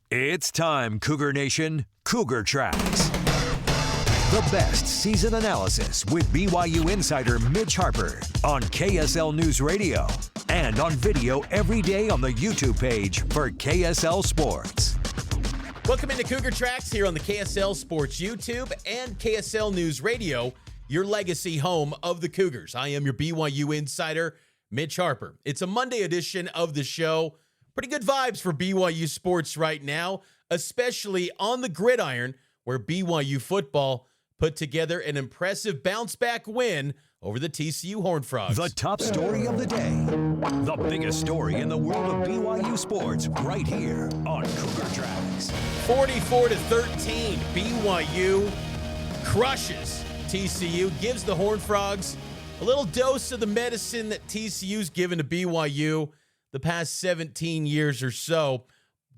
It's time, Cougar Nation. Cougar Tracks. The best season analysis with BYU insider Mitch Harper on KSL NewsRadio and on video every day on the YouTube page for KSL Sports. Welcome into Cougar Tracks here on the KSL Sports YouTube and KSL NewsRadio, your legacy home of the Cougars. I am your BYU insider, Mitch Harper. It's a Monday edition of the show. Pretty good vibes for BYU sports right now, especially on the gridiron where BYU football put together an impressive bounce-back win over the TCU Horned Frogs. The top story of the day. The biggest story in the world of BYU sports right here on Cougar Tracks. 44-13, BYU crushes TCU, gives the Horned Frogs a little dose of the medicine that TCU's given to BYU the past 17 years or so.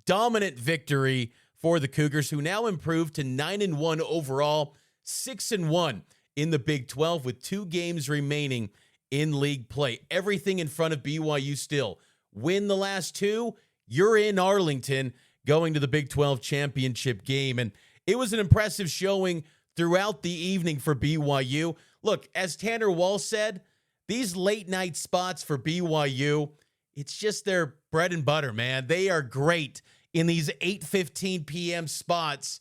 Dominant victory for the Cougars, who now improved to 9-1 overall, 6-1 in the Big 12 with 2 games remaining in league play. Everything in front of BYU still. Win the last 2, you're in Arlington going to the Big 12 championship game. And it was an impressive showing throughout the evening for BYU. Look, as Tanner Wall said, these late night spots for BYU, it's just their bread and butter, man. They are great in these 8:15 p.m. spots,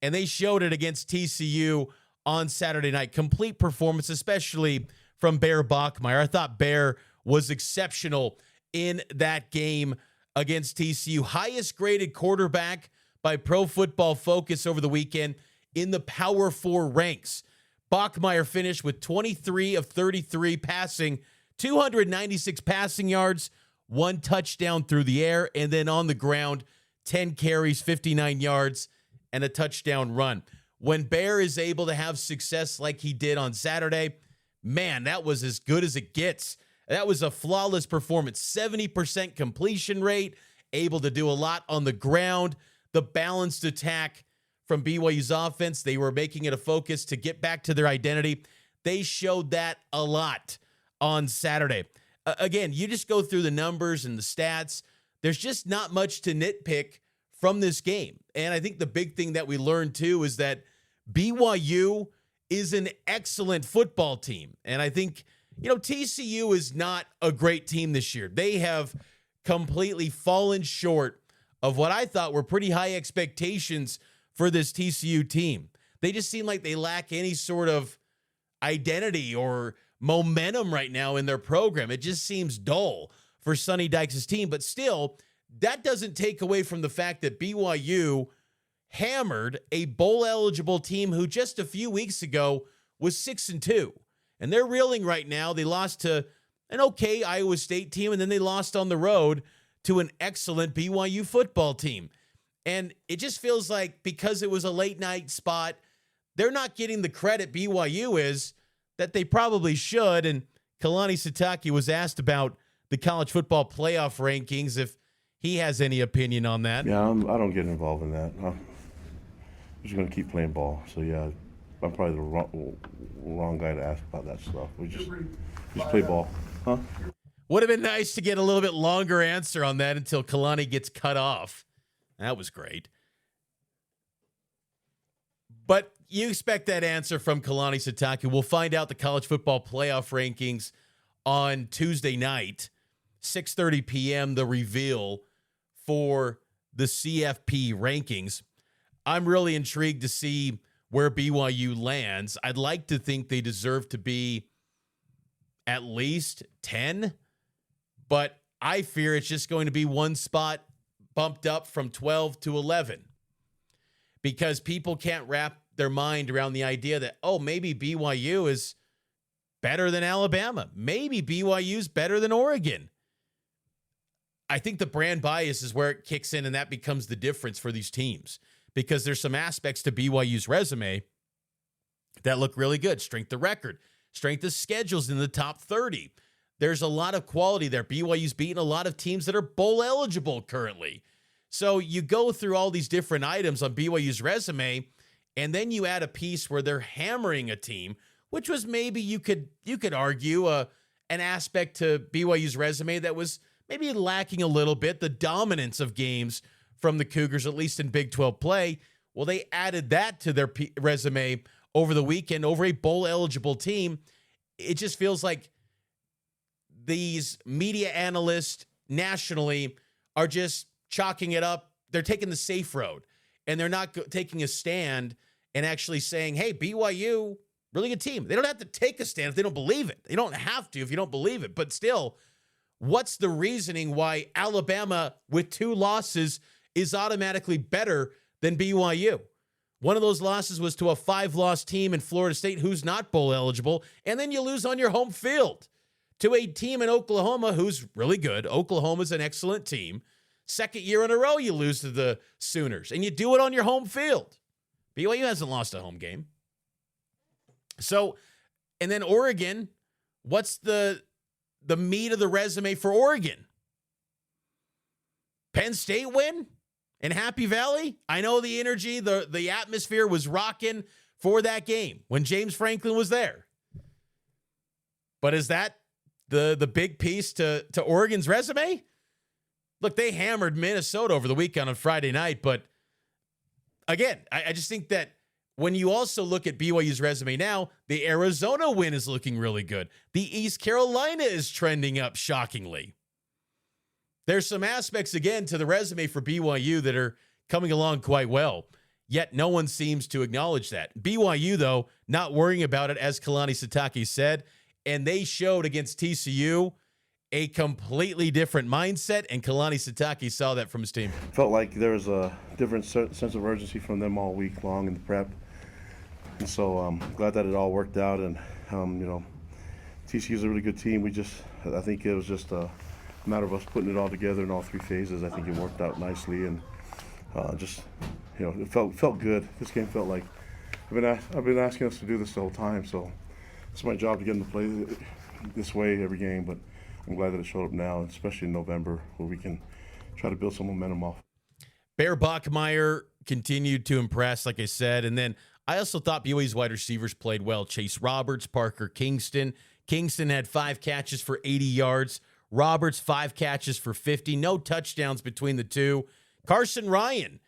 and they showed it against TCU on Saturday night. Complete performance, especially from Bear Bachmeier. I thought Bear was exceptional in that game against TCU. Highest graded quarterback by Pro Football Focus over the weekend in the Power 4 ranks. Bachmeier finished with 23 of 33 passing, 296 passing yards, 1 touchdown through the air, and then on the ground, 10 carries, 59 yards, and a touchdown run. When Bear is able to have success like he did on Saturday, man, that was as good as it gets. That was a flawless performance. 70% completion rate, able to do a lot on the ground. The balanced attack from BYU's offense, they were making it a focus to get back to their identity. They showed that a lot on Saturday. Again, you just go through the numbers and the stats. There's just not much to nitpick from this game. And I think the big thing that we learned too is that BYU is an excellent football team. And I think, TCU is not a great team this year. They have completely fallen short of what I thought were pretty high expectations for this TCU team. They just seem like they lack any sort of identity or momentum right now in their program. It just seems dull for Sonny Dykes' team. But still, that doesn't take away from the fact that BYU hammered a bowl-eligible team who just a few weeks ago was 6-2. And they're reeling right now. They lost to an okay Iowa State team, and then they lost on the road to an excellent BYU football team. And it just feels like because it was a late-night spot, they're not getting the credit BYU is that they probably should. And Kalani Sitake was asked about the college football playoff rankings, if he has any opinion on that. Yeah, I don't get involved in that. I'm just going to keep playing ball. So, yeah, I'm probably the wrong guy to ask about that stuff. We just play ball. Huh? Would have been nice to get a little bit longer answer on that until Kalani gets cut off. That was great. But you expect that answer from Kalani Sitake. We'll find out the college football playoff rankings on Tuesday night, 6:30 p.m., the reveal for the CFP rankings. I'm really intrigued to see where BYU lands. I'd like to think they deserve to be at least 10, but I fear it's just going to be one spot bumped up from 12 to 11 because people can't wrap their mind around the idea that, maybe BYU is better than Alabama. Maybe BYU's better than Oregon. I think the brand bias is where it kicks in, and that becomes the difference for these teams because there's some aspects to BYU's resume that look really good. Strength of record, strength of schedules in the top 30. There's a lot of quality there. BYU's beaten a lot of teams that are bowl eligible currently. So you go through all these different items on BYU's resume, and then you add a piece where they're hammering a team, which was maybe you could argue an aspect to BYU's resume that was maybe lacking a little bit, the dominance of games from the Cougars, at least in Big 12 play. Well, they added that to their resume over the weekend over a bowl-eligible team. It just feels like these media analysts nationally are just chalking it up. They're taking the safe road, and they're not taking a stand and actually saying, hey, BYU, really good team. They don't have to take a stand if they don't believe it. They don't have to if you don't believe it. But still, what's the reasoning why Alabama with 2 losses is automatically better than BYU? One of those losses was to a 5-loss team in Florida State who's not bowl eligible, and then you lose on your home field to a team in Oklahoma who's really good. Oklahoma's an excellent team. Second year in a row you lose to the Sooners, and you do it on your home field. BYU hasn't lost a home game. So, and then Oregon, what's the meat of the resume for Oregon? Penn State win in Happy Valley? I know the energy, the atmosphere was rocking for that game when James Franklin was there. But is that the big piece to Oregon's resume? Look, they hammered Minnesota over the weekend on Friday night, but again, I just think that when you also look at BYU's resume now, the Arizona win is looking really good. The East Carolina is trending up shockingly. There's some aspects, again, to the resume for BYU that are coming along quite well, yet no one seems to acknowledge that. BYU, though, not worrying about it, as Kalani Sitake said, and they showed against TCU a completely different mindset, and Kalani Sitake saw that from his team. Felt like there was a different sense of urgency from them all week long in the prep. And so I'm glad that it all worked out. And, TCU is a really good team. I think it was just a matter of us putting it all together in all 3 phases. I think it worked out nicely, and it felt good. This game felt like I've been asking us to do this the whole time. So it's my job to get them to play this way every game, but I'm glad that it showed up now, especially in November, where we can try to build some momentum off. Bear Bachmeier continued to impress, like I said. And then I also thought BYU's wide receivers played well. Chase Roberts, Parker Kingston. Kingston had 5 catches for 80 yards. Roberts, 5 catches for 50. No touchdowns between the two. Carson Ryan,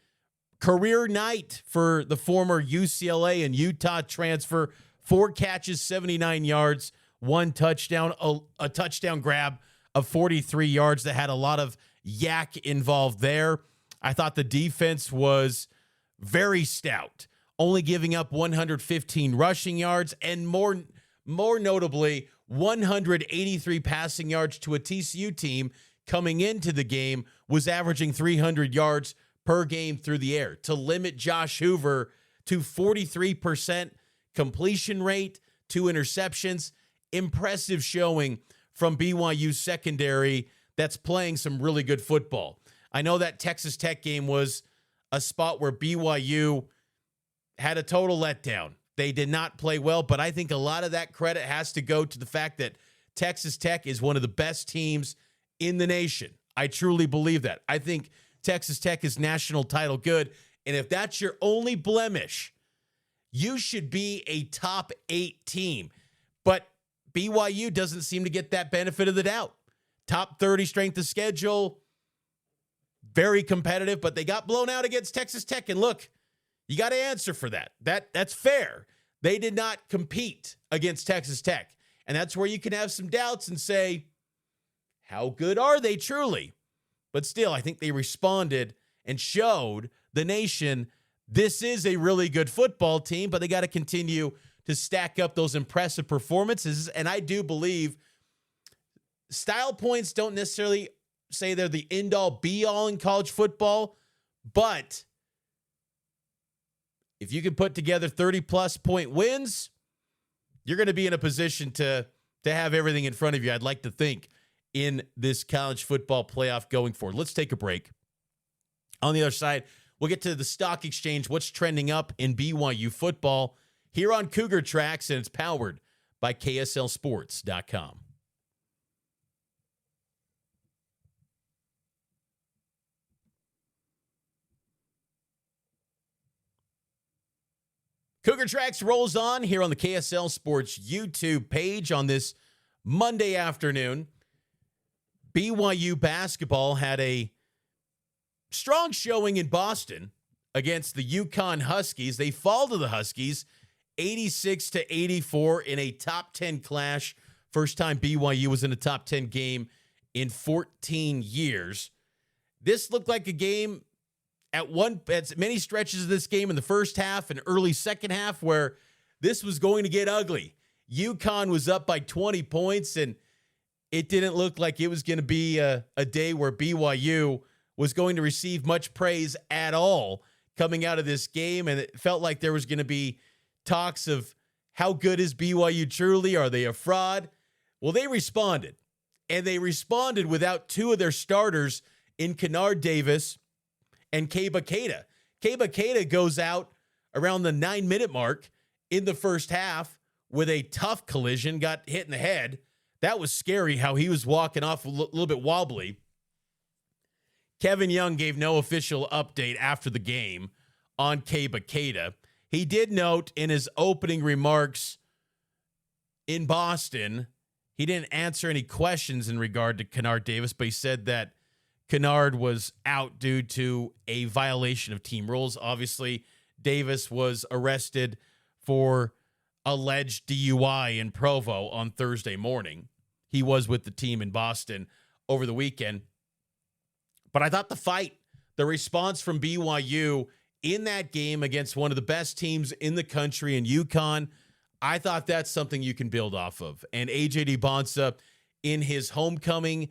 career night for the former UCLA and Utah transfer. 4 catches, 79 yards. 1 touchdown, a touchdown grab of 43 yards that had a lot of yak involved there. I thought the defense was very stout, only giving up 115 rushing yards and more notably, 183 passing yards to a TCU team coming into the game was averaging 300 yards per game through the air. To limit Josh Hoover to 43% completion rate, 2 interceptions, impressive showing from BYU secondary that's playing some really good football. I know that Texas Tech game was a spot where BYU had a total letdown. They did not play well, but I think a lot of that credit has to go to the fact that Texas Tech is one of the best teams in the nation. I truly believe that. I think Texas Tech is national title good, and if that's your only blemish, you should be a top 8 team. But BYU doesn't seem to get that benefit of the doubt. Top 30 strength of schedule, very competitive, but they got blown out against Texas Tech. And look, you got to answer for that. That's fair. They did not compete against Texas Tech. And that's where you can have some doubts and say, how good are they truly? But still, I think they responded and showed the nation this is a really good football team, but they got to continue to stack up those impressive performances. And I do believe style points don't necessarily say they're the end-all, be-all in college football, but if you can put together 30-plus point wins, you're going to be in a position to have everything in front of you, I'd like to think, in this college football playoff going forward. Let's take a break. On the other side, we'll get to the stock exchange, what's trending up in BYU football here on Cougar Tracks, and it's powered by KSLSports.com. Cougar Tracks rolls on here on the KSL Sports YouTube page on this Monday afternoon. BYU basketball had a strong showing in Boston against the UConn Huskies. They fall to the Huskies 86-84 in a top 10 clash. First time BYU was in a top 10 game in 14 years. This looked like a game at many stretches of this game in the first half and early second half where this was going to get ugly. UConn was up by 20 points, and it didn't look like it was going to be a day where BYU was going to receive much praise at all coming out of this game, and it felt like there was going to be talks of how good is BYU truly? Are they a fraud? Well, they responded, and they responded without two of their starters in Kennard Davis and Keba Keita. Keba Keita goes out around the 9-minute mark in the first half with a tough collision, got hit in the head. That was scary how he was walking off a little bit wobbly. Kevin Young gave no official update after the game on Keba Keita. He did note in his opening remarks in Boston, he didn't answer any questions in regard to Kennard Davis, but he said that Kennard was out due to a violation of team rules. Obviously, Davis was arrested for alleged DUI in Provo on Thursday morning. He was with the team in Boston over the weekend. But I thought the response from BYU in that game against one of the best teams in the country in UConn, I thought that's something you can build off of. And AJ DiBonsa in his homecoming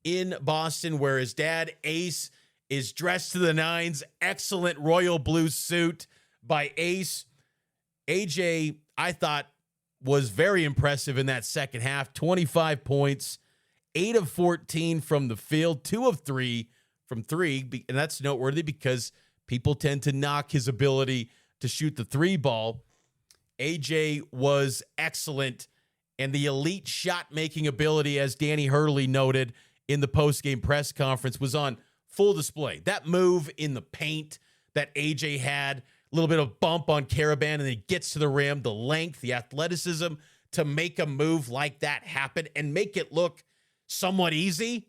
in Boston, where his dad, Ace, is dressed to the nines. Excellent royal blue suit by Ace. AJ, I thought, was very impressive in that second half. 25 points, 8 of 14 from the field, 2 of 3 from 3. And that's noteworthy because people tend to knock his ability to shoot the 3 ball. AJ was excellent, and the elite shot-making ability, as Danny Hurley noted in the post-game press conference, was on full display. That move in the paint that AJ had, a little bit of bump on Caravan, and then he gets to the rim, the length, the athleticism to make a move like that happen and make it look somewhat easy.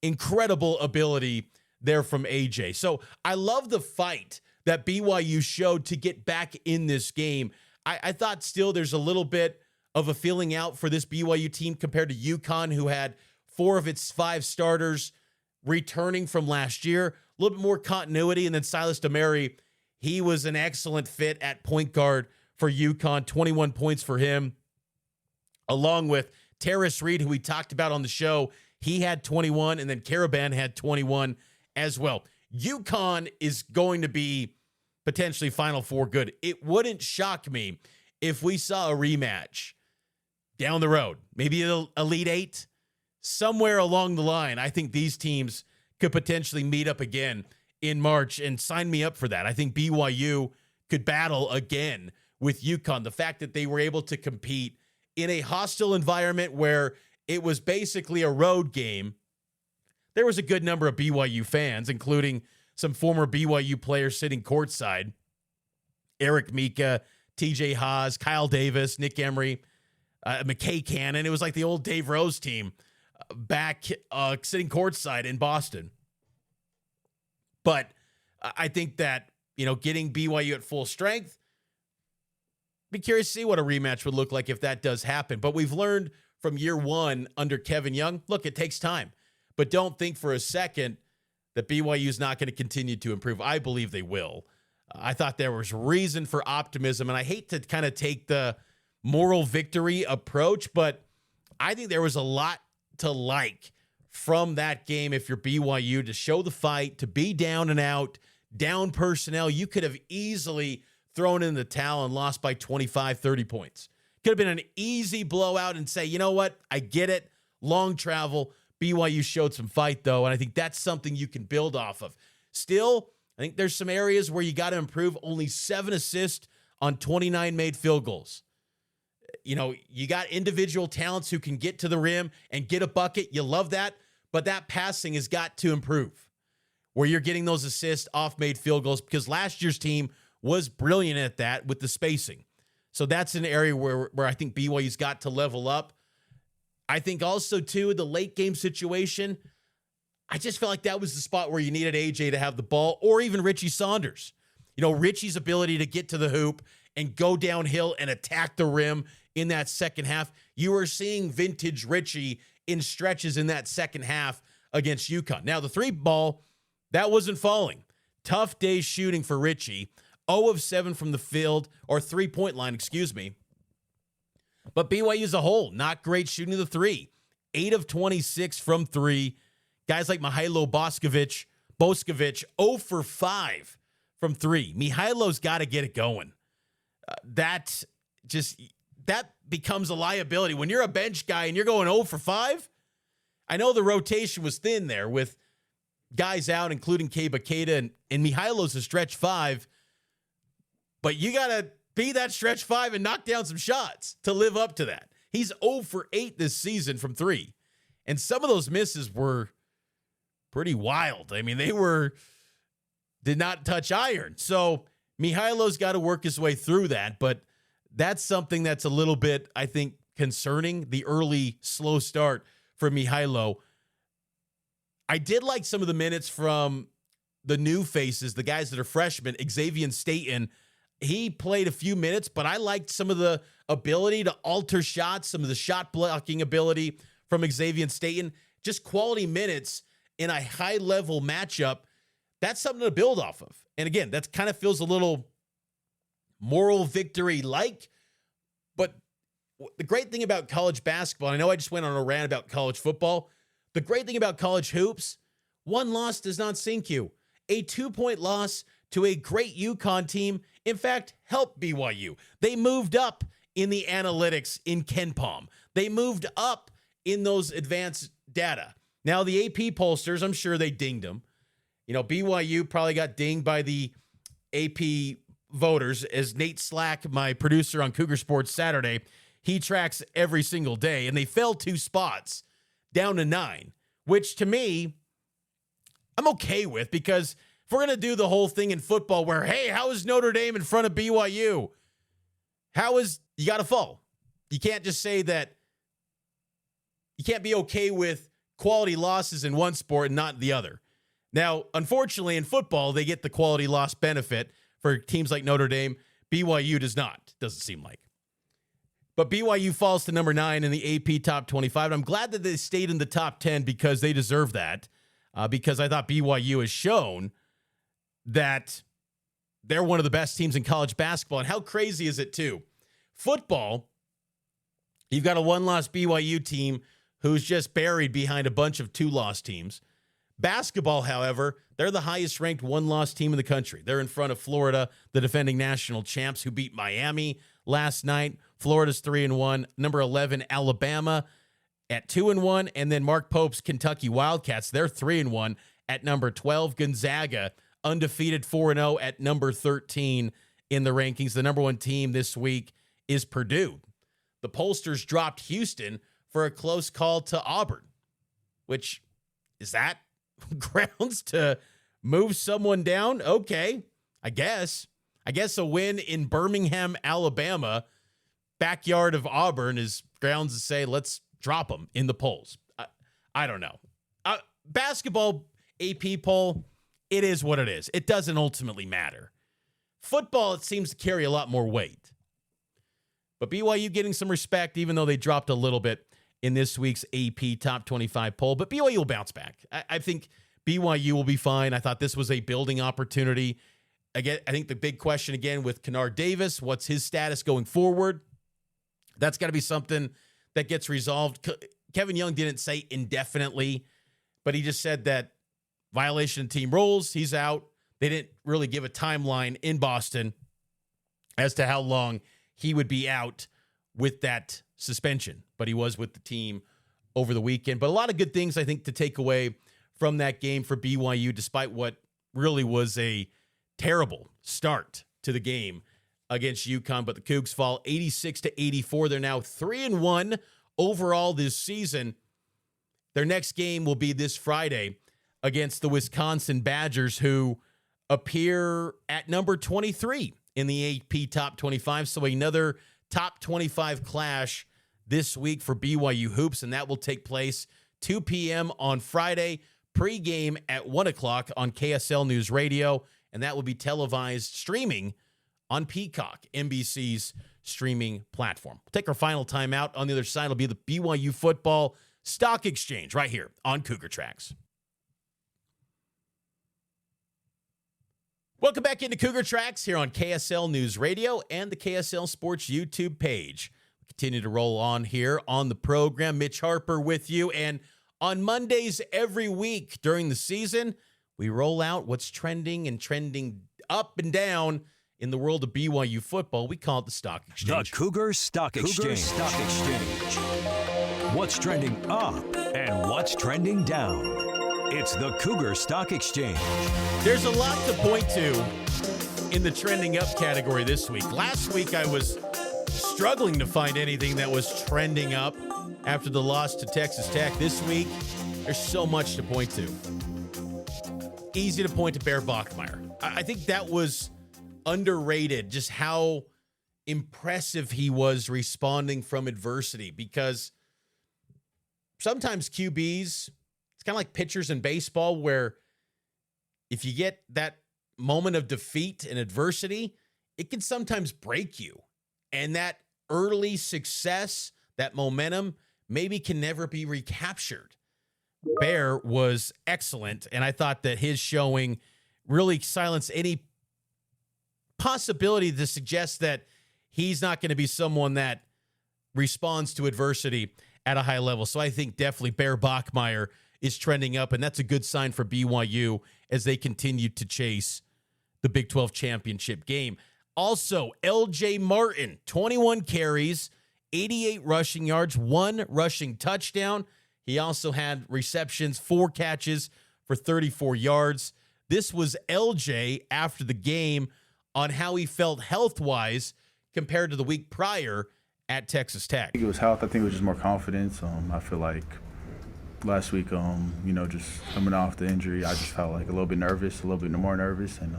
Incredible ability there from AJ. So I love the fight that BYU showed to get back in this game. I thought still there's a little bit of a feeling out for this BYU team compared to UConn, who had 4 of its 5 starters returning from last year. A little bit more continuity. And then Silas DeMary, he was an excellent fit at point guard for UConn. 21 points for him, along with Terrace Reed, who we talked about on the show. He had 21, and then Caravan had 21 as well. UConn is going to be potentially Final Four good. It wouldn't shock me if we saw a rematch down the road, maybe an Elite 8, somewhere along the line. I think these teams could potentially meet up again in March, and sign me up for that. I think BYU could battle again with UConn. The fact that they were able to compete in a hostile environment where it was basically a road game. There was a good number of BYU fans, including some former BYU players sitting courtside. Eric Mika, TJ Haas, Kyle Davis, Nick Emery, McKay Cannon. It was like the old Dave Rose team back sitting courtside in Boston. But I think that, getting BYU at full strength, be curious to see what a rematch would look like if that does happen. But we've learned from year one under Kevin Young, look, it takes time. But don't think for a second that BYU is not going to continue to improve. I believe they will. I thought there was reason for optimism, and I hate to kind of take the moral victory approach, but I think there was a lot to like from that game if you're BYU, to show the fight, to be down and out, down personnel. You could have easily thrown in the towel and lost by 25, 30 points. Could have been an easy blowout and say, you know what, I get it, long travel. BYU showed some fight, though, and I think that's something you can build off of. Still, I think there's some areas where you got to improve. Only 7 assists on 29 made field goals. You got individual talents who can get to the rim and get a bucket. You love that, but that passing has got to improve, where you're getting those assists off made field goals, because last year's team was brilliant at that with the spacing. So that's an area where I think BYU's got to level up. I think also, too, the late game situation, I just felt like that was the spot where you needed AJ to have the ball, or even Richie Saunders. Richie's ability to get to the hoop and go downhill and attack the rim in that second half. You were seeing vintage Richie in stretches in that second half against UConn. Now, the three ball, that wasn't falling. Tough day shooting for Richie. 0 of 7 from the field, or three-point line, excuse me. But BYU as a whole, not great shooting the three. 8 of 26 from three. Guys like Mihailo Boskovic, 0 for 5 from three. Mihailo's got to get it going. That becomes a liability. When you're a bench guy and you're going 0 for 5, I know the rotation was thin there with guys out, including Keba Keita, and Mihailo's a stretch 5, but you got to be that stretch 5 and knock down some shots to live up to that. He's 0 for 8 this season from three, and some of those misses were pretty wild. I mean, did not touch iron. So Mihailo's got to work his way through that, but that's something that's a little bit, I think, concerning, the early slow start for Mihailo. I did like some of the minutes from the new faces, the guys that are freshmen. Xavier Staten, he played a few minutes, but I liked some of the ability to alter shots, some of the shot blocking ability from Xavier Staten. Just quality minutes in a high-level matchup. That's something to build off of. And again, that kind of feels a little moral victory-like. But the great thing about college basketball, I know I just went on a rant about college football. The great thing about college hoops, one loss does not sink you. A 2-point loss to a great UConn team, in fact, helped BYU. They moved up in the analytics in KenPom. They moved up in those advanced data. Now, the AP pollsters, I'm sure they dinged them. BYU probably got dinged by the AP voters, as Nate Slack, my producer on Cougar Sports Saturday, he tracks every single day, and they fell 2 spots down to 9, which to me, I'm okay with, because if we're going to do the whole thing in football where, hey, how is Notre Dame in front of BYU? You got to fall. You can't just say that. You can't be okay with quality losses in one sport and not in the other. Now, unfortunately, in football, they get the quality loss benefit for teams like Notre Dame. BYU does not, doesn't seem like. But BYU falls to number 9 in the AP top 25. And I'm glad that they stayed in the top 10 because they deserve that. Because I thought BYU has shown that they're one of the best teams in college basketball. And how crazy is it, too? Football, you've got a 1-loss BYU team who's just buried behind a bunch of 2-loss teams. Basketball, however, they're the highest-ranked 1-loss team in the country. They're in front of Florida, the defending national champs, who beat Miami last night. Florida's 3-1. Number 11, Alabama at 2-1. And then Mark Pope's Kentucky Wildcats, they're 3-1 at number 12. Gonzaga, undefeated 4-0 at number 13 in the rankings. The number 1 team this week is Purdue. The pollsters dropped Houston for a close call to Auburn, which, is that grounds to move someone down? Okay, I guess a win in Birmingham, Alabama, backyard of Auburn, is grounds to say, let's drop them in the polls. I don't know. Basketball AP poll, it is what it is. It doesn't ultimately matter. Football, it seems to carry a lot more weight. But BYU getting some respect, even though they dropped a little bit in this week's AP Top 25 poll. But BYU will bounce back. I think BYU will be fine. I thought this was a building opportunity. Again, I think the big question again with Kennard Davis, what's his status going forward? That's got to be something that gets resolved. Kevin Young didn't say indefinitely, but he just said that violation of team rules, he's out. They didn't really give a timeline in Boston as to how long he would be out with that suspension, but he was with the team over the weekend. But a lot of good things, I think, to take away from that game for BYU, despite what really was a terrible start to the game against UConn. But the Cougs fall 86-84. They're now 3-1 overall this season. Their next game will be this Friday against the Wisconsin Badgers, who appear at number 23 in the AP Top 25. So another Top 25 clash this week for BYU Hoops, and that will take place 2 p.m. on Friday. pregame at 1 o'clock on KSL News Radio, and that will be televised streaming on Peacock, NBC's streaming platform. We'll take our final time out. On the other side will be the BYU football stock exchange right here on Cougar Tracks. Welcome back into Cougar Tracks here on KSL News Radio and the KSL Sports YouTube page. We continue to roll on here on the program. Mitch Harper with you. And on Mondays every week during the season, we roll out what's trending and trending up and down in the world of BYU football. We call it the Stock Exchange. The Cougar Stock Exchange. What's trending up and what's trending down? It's the Cougar Stock Exchange. There's a lot to point to in the trending up category this week. Last week, I was struggling to find anything that was trending up after the loss to Texas Tech. This week, there's so much to point to. Easy to point to Bear Bachmeier. I think that was underrated, just how impressive he was responding from adversity, because sometimes QBs, it's kind of like pitchers in baseball, where if you get that moment of defeat and adversity, it can sometimes break you. And that early success, that momentum, maybe can never be recaptured. Bear was excellent, and I thought that his showing really silenced any possibility to suggest that he's not going to be someone that responds to adversity at a high level. So I think definitely Bear Bachmeier is trending up, and that's a good sign for BYU as they continue to chase the Big 12 championship game. Also, LJ Martin, 21 carries, 88 rushing yards, 1 rushing touchdown. He also had receptions, 4 catches for 34 yards. This was LJ after the game on how he felt health-wise compared to the week prior at Texas Tech. I think it was health. I think it was just more confidence. I feel like last week, just coming off the injury, I just felt like a little bit nervous, a little bit more nervous. And,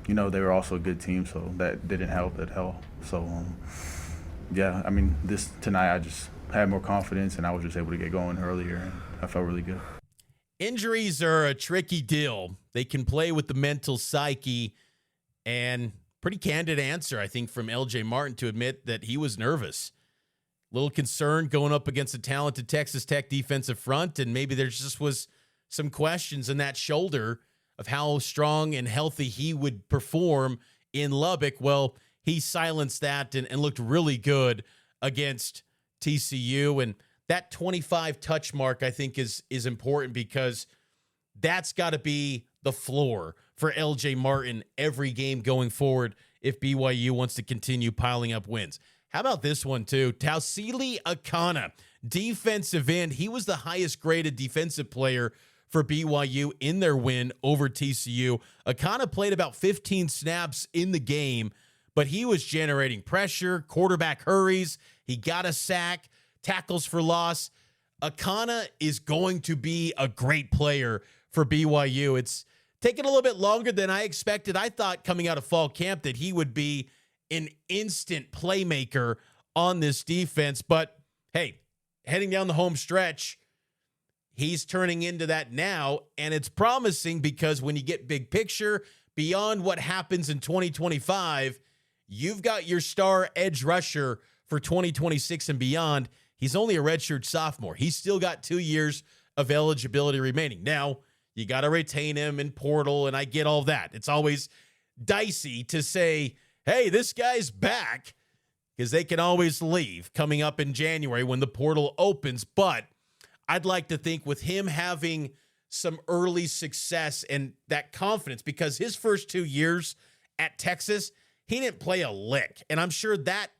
they were also a good team, so that didn't help at all. So, tonight I just had more confidence, and I was just able to get going earlier, and I felt really good. Injuries are a tricky deal. They can play with the mental psyche, and pretty candid answer, I think, from LJ Martin to admit that he was nervous. Little concerned going up against a talented Texas Tech defensive front, and maybe there just was some questions in that shoulder of how strong and healthy he would perform in Lubbock. Well, he silenced that and looked really good against TCU, and that 25 touch mark, I think, is important, because that's got to be the floor for LJ Martin every game going forward if BYU wants to continue piling up wins. How about this one, too? Tausili Akana, defensive end. He was the highest graded defensive player for BYU in their win over TCU. Akana played about 15 snaps in the game, but he was generating pressure, quarterback hurries. He got a sack, tackles for loss. Akana is going to be a great player for BYU. It's taken a little bit longer than I expected. I thought coming out of fall camp that he would be an instant playmaker on this defense. But, hey, heading down the home stretch, he's turning into that now, and it's promising, because when you get big picture, beyond what happens in 2025, you've got your star edge rusher for 2026 and beyond. He's only a redshirt sophomore. He's still got 2 years of eligibility remaining. Now, you got to retain him in portal, and I get all that. It's always dicey to say, hey, this guy's back, because they can always leave coming up in January when the portal opens. But I'd like to think with him having some early success and that confidence, because his first 2 years at Texas, he didn't play a lick. And I'm sure that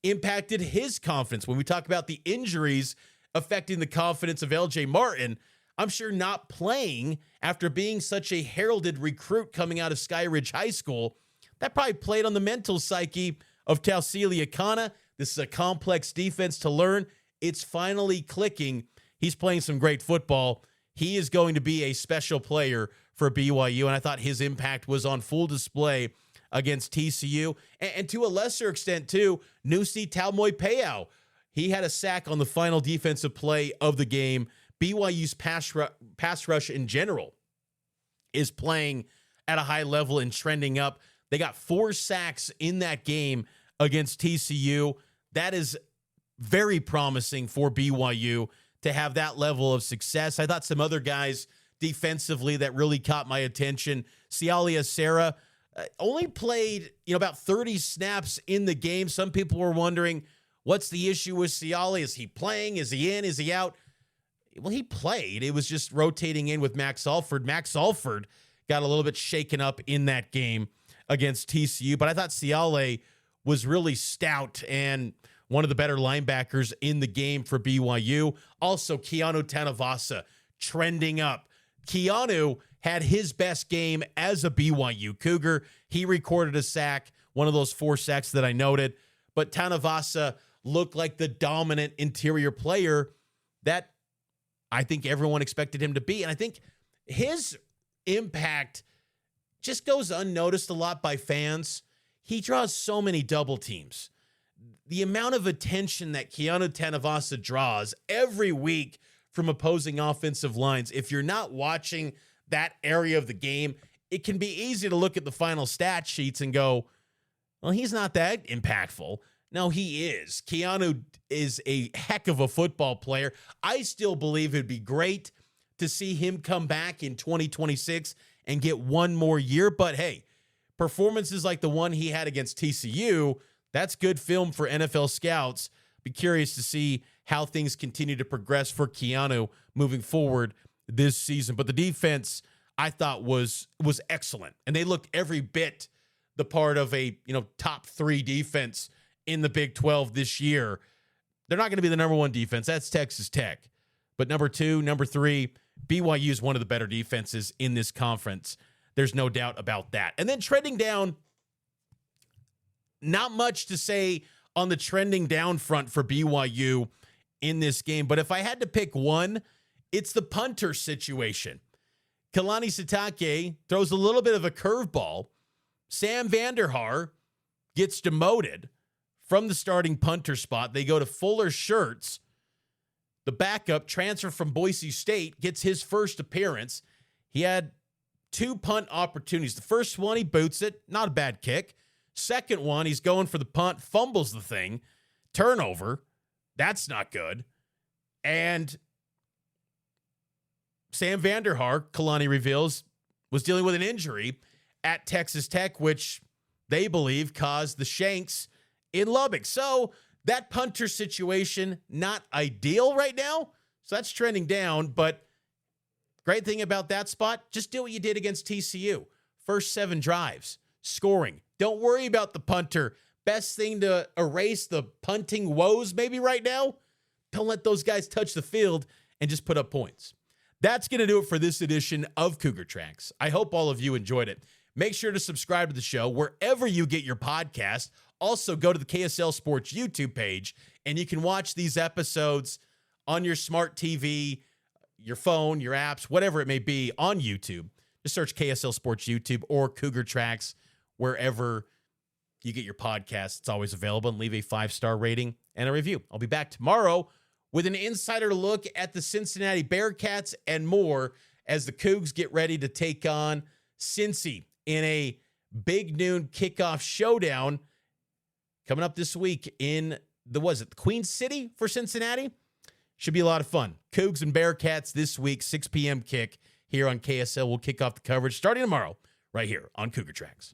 impacted his confidence. When we talk about the injuries affecting the confidence of LJ Martin, I'm sure not playing after being such a heralded recruit coming out of Sky Ridge High School, that probably played on the mental psyche of Tausili Akana. This is a complex defense to learn. It's finally clicking. He's playing some great football. He is going to be a special player for BYU, and I thought his impact was on full display against TCU. And to a lesser extent, too, Nusi Taumoi-Peau. He had a sack on the final defensive play of the game. BYU's pass rush in general is playing at a high level and trending up. They got 4 sacks in that game against TCU. That is very promising for BYU to have that level of success. I thought some other guys defensively that really caught my attention. Sialia Serra only played, about 30 snaps in the game. Some people were wondering, what's the issue with Sialia? Is he playing? Is he in? Is he out? Well, he played. It was just rotating in with Max Alford. Max Alford got a little bit shaken up in that game against TCU, but I thought Siale was really stout and one of the better linebackers in the game for BYU. Also, Keanu Tanavasa trending up. Keanu had his best game as a BYU Cougar. He recorded a sack, one of those 4 sacks that I noted, but Tanavasa looked like the dominant interior player that I think everyone expected him to be. And I think his impact just goes unnoticed a lot by fans. He draws so many double teams. The amount of attention that Keanu Tanavasa draws every week from opposing offensive lines, if you're not watching that area of the game, it can be easy to look at the final stat sheets and go, well, he's not that impactful. No, he is. Keanu is a heck of a football player. I still believe it'd be great to see him come back in 2026 and get one more year. But hey, performances like the one he had against TCU, that's good film for NFL scouts. Be curious to see how things continue to progress for Keanu moving forward this season. But the defense, I thought, was excellent. And they looked every bit the part of a top 3 defense in the Big 12 this year. They're not going to be the number 1 defense. That's Texas Tech. But number 2, number 3, BYU is one of the better defenses in this conference. There's no doubt about that. And then trending down, not much to say on the trending down front for BYU in this game. But if I had to pick one, it's the punter situation. Kalani Sitake throws a little bit of a curveball. Sam Vanderhaar gets demoted from the starting punter spot. They go to Fuller Shirts. The backup, transfer from Boise State, gets his first appearance. He had 2 punt opportunities. The first one, he boots it. Not a bad kick. Second one, he's going for the punt, fumbles the thing. Turnover. That's not good. And Sam Vanderhaar, Kalani reveals, was dealing with an injury at Texas Tech, which they believe caused the shanks in Lubbock. So that punter situation, not ideal right now. So that's trending down. But great thing about that spot, just do what you did against TCU. First 7 drives, scoring. Don't worry about the punter. Best thing to erase the punting woes maybe right now. Don't let those guys touch the field and just put up points. That's going to do it for this edition of Cougar Tracks. I hope all of you enjoyed it. Make sure to subscribe to the show wherever you get your podcast. Also, go to the KSL Sports YouTube page, and you can watch these episodes on your smart TV, your phone, your apps, whatever it may be, on YouTube. Just search KSL Sports YouTube or Cougar Tracks wherever you get your podcasts. It's always available, and leave a 5-star rating and a review. I'll be back tomorrow with an insider look at the Cincinnati Bearcats and more as the Cougs get ready to take on Cincy in a big noon kickoff showdown coming up this week in the Queen City for Cincinnati? Should be a lot of fun. Cougs and Bearcats this week, 6 p.m. kick here on KSL. We'll kick off the coverage starting tomorrow right here on Cougar Tracks.